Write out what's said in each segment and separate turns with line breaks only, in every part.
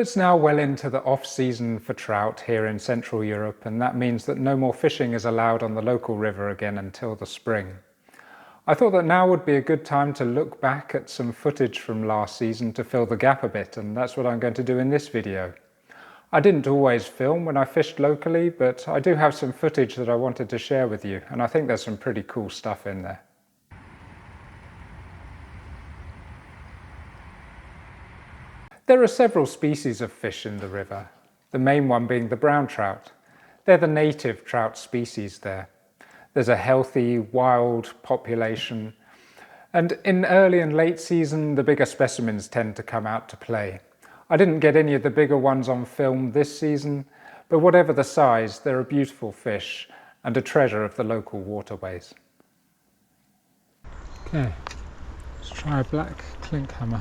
it's now well into the off-season for trout here in Central Europe, and that means that no more fishing is allowed on the local river again until the spring. I thought that now would be a good time to look back at some footage from last season to fill the gap a bit, and that's what I'm going to do in this video. I didn't always film when I fished locally, but I do have some footage that I wanted to share with you, and I think there's some pretty cool stuff in there. There are several species of fish in the river, the main one being the brown trout. They're the native trout species there. There's a healthy, wild population, and in early and late season the bigger specimens tend to come out to play. I didn't get any of the bigger ones on film this season, but whatever the size, they're a beautiful fish and a treasure of the local waterways. Okay, let's try a black clink hammer.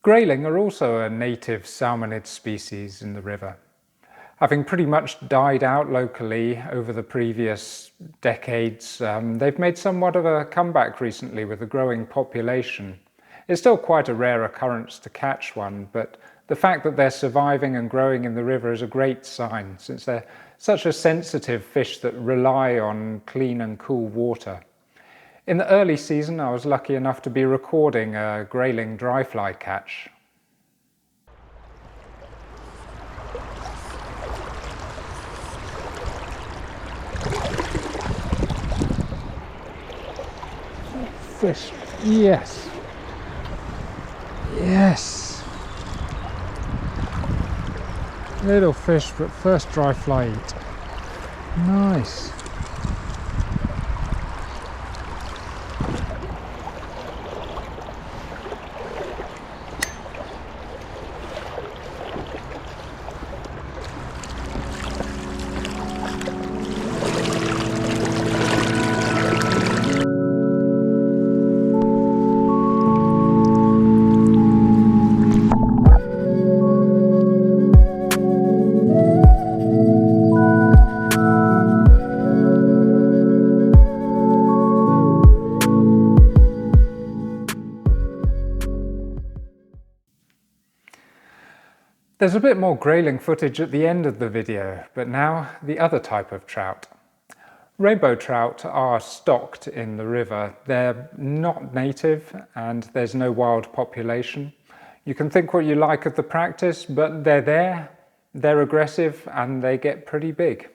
Grayling are also a native salmonid species in the river. Having pretty much died out locally over the previous decades, they've made somewhat of a comeback recently with a growing population. It's still quite a rare occurrence to catch one, but the fact that they're surviving and growing in the river is a great sign, since they're such a sensitive fish that rely on clean and cool water. In the early season, I was lucky enough to be recording a Grayling dry fly catch. Fish, yes, yes. Little fish, but first dry fly eat. Nice. There's a bit more grayling footage at the end of the video, but now the other type of trout. Rainbow trout are stocked in the river. They're not native and there's no wild population. You can think what you like of the practice, but they're there, they're aggressive, and they get pretty big.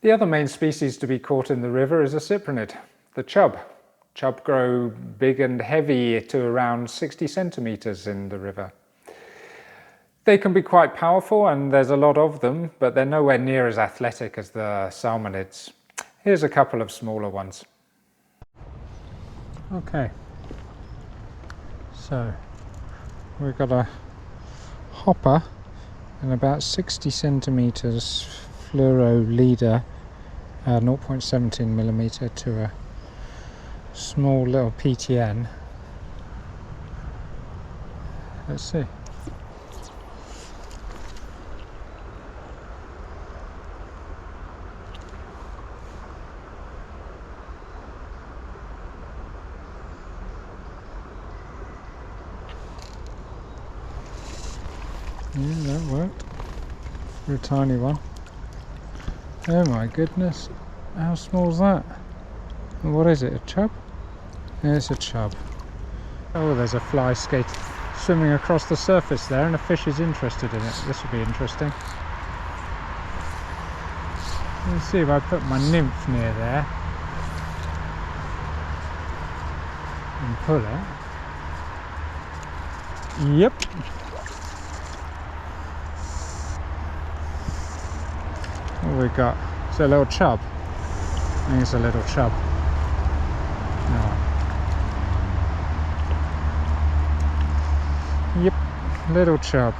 The other main species to be caught in the river is a cyprinid, the chub. Chub grow big and heavy to around 60 centimeters in the river. They can be quite powerful and there's a lot of them, but they're nowhere near as athletic as the salmonids. Here's a couple of smaller ones. Okay, so we've got a hopper and about 60 centimeters fluoro leader, 0.17 millimeter to a small little PTN. Let's see. Yeah, that worked for a tiny one. Oh my goodness, how small is that? What is it, a chub? Yeah, it's a chub. Oh, there's a fly swimming across the surface there and a fish is interested in it. This will be interesting. Let's see if I put my nymph near there and pull it. Yep. What we got? It's a little chub. I think it's a little chub. Oh. Yep, little chub.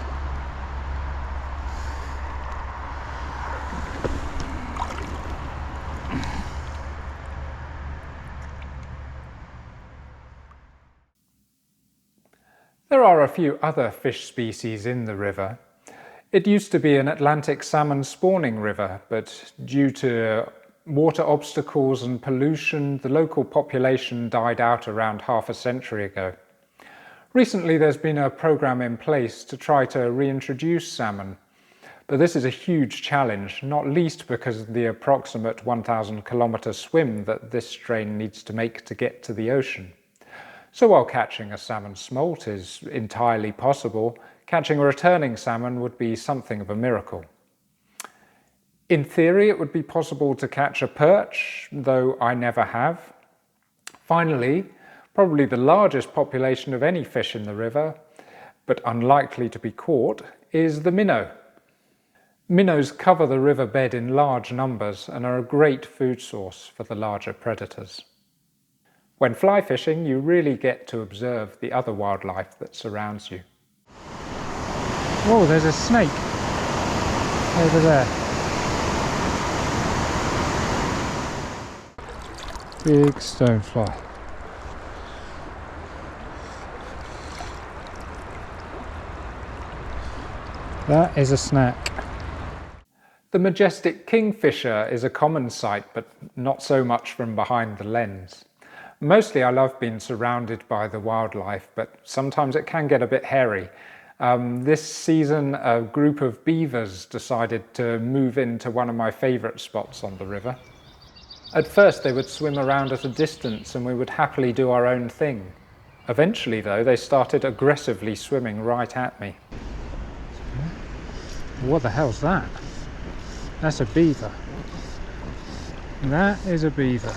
There are a few other fish species in the river. It used to be an Atlantic salmon spawning river, but due to water obstacles and pollution, the local population died out around half a century ago. Recently there's been a program in place to try to reintroduce salmon, but this is a huge challenge, not least because of the approximate 1,000 kilometre swim that this strain needs to make to get to the ocean. So while catching a salmon smolt is entirely possible, catching a returning salmon would be something of a miracle. In theory, it would be possible to catch a perch, though I never have. Finally, probably the largest population of any fish in the river, but unlikely to be caught, is the minnow. Minnows cover the riverbed in large numbers and are a great food source for the larger predators. When fly fishing, you really get to observe the other wildlife that surrounds you. Oh, there's a snake over there. Big stonefly. That is a snack. The majestic kingfisher is a common sight, but not so much from behind the lens. Mostly I love being surrounded by the wildlife, but sometimes it can get a bit hairy. This season a group of beavers decided to move into one of my favourite spots on the river. At first they would swim around at a distance and we would happily do our own thing. Eventually though they started aggressively swimming right at me. What the hell's that? That's a beaver. That is a beaver.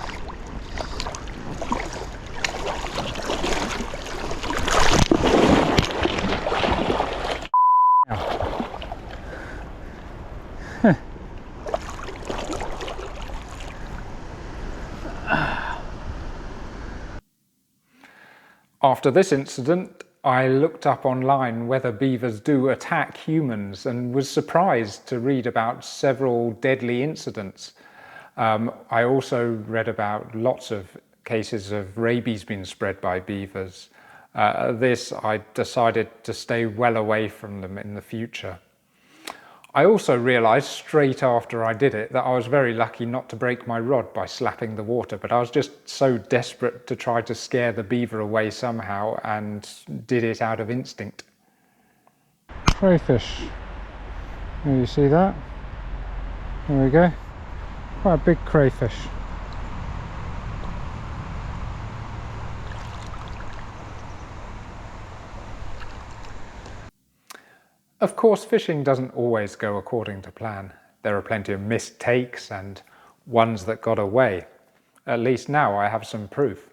After this incident, I looked up online whether beavers do attack humans and was surprised to read about several deadly incidents. I also read about lots of cases of rabies being spread by beavers. I decided to stay well away from them in the future. I also realised straight after I did it that I was very lucky not to break my rod by slapping the water, but I was just so desperate to try to scare the beaver away somehow and did it out of instinct. Crayfish. You see that? There we go. Quite a big crayfish. Of course, fishing doesn't always go according to plan. There are plenty of missed takes and ones that got away. At least now I have some proof.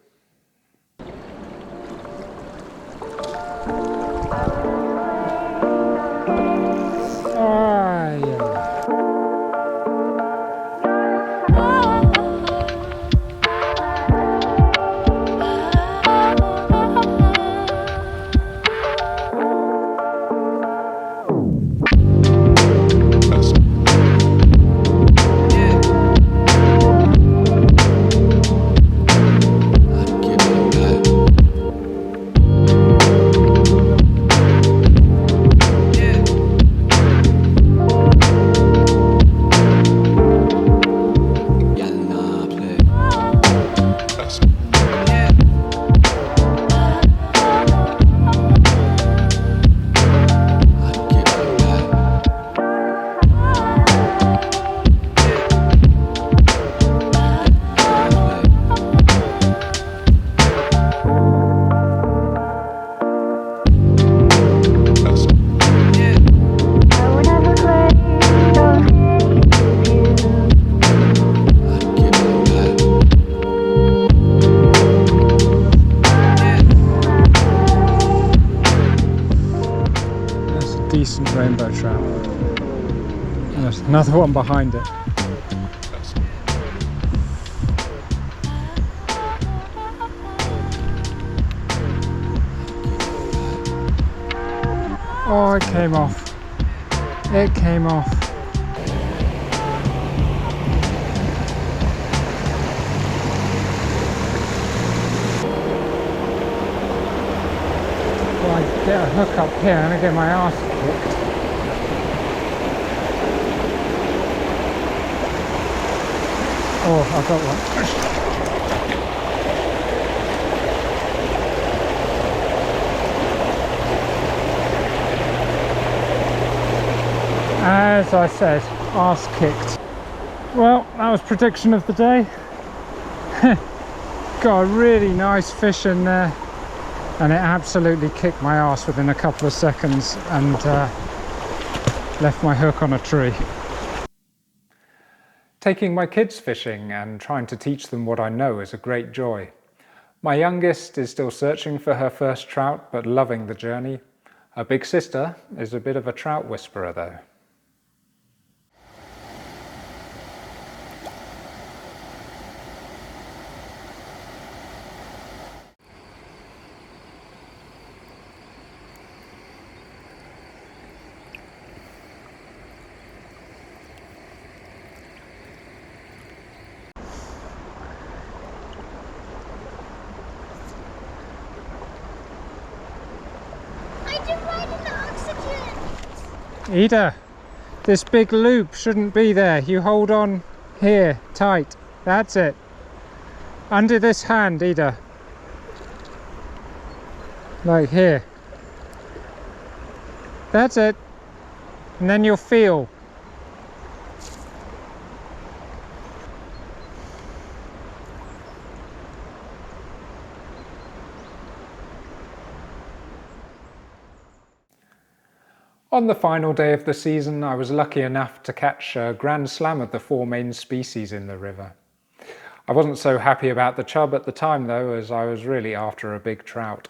Decent rainbow trout. And there's another one behind it. Oh, it came off. It came off. Well, I get a hook up here and I get my arse kicked. Oh, I've got one. As I said, arse kicked. Well, that was prediction of the day. Got a really nice fish in there and it absolutely kicked my arse within a couple of seconds and left my hook on a tree. Taking my kids fishing and trying to teach them what I know is a great joy. My youngest is still searching for her first trout but loving the journey. Her big sister is a bit of a trout whisperer though. Ida, this big loop shouldn't be there. You hold on here, tight. That's it. Under this hand, Ida. Like here. That's it. And then you'll feel. On the final day of the season, I was lucky enough to catch a grand slam of the 4 main species in the river. I wasn't so happy about the chub at the time though, as I was really after a big trout.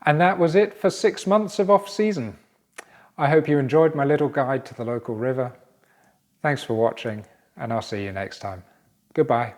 And that was it for 6 months of off-season. I hope you enjoyed my little guide to the local river. Thanks for watching, and I'll see you next time. Goodbye.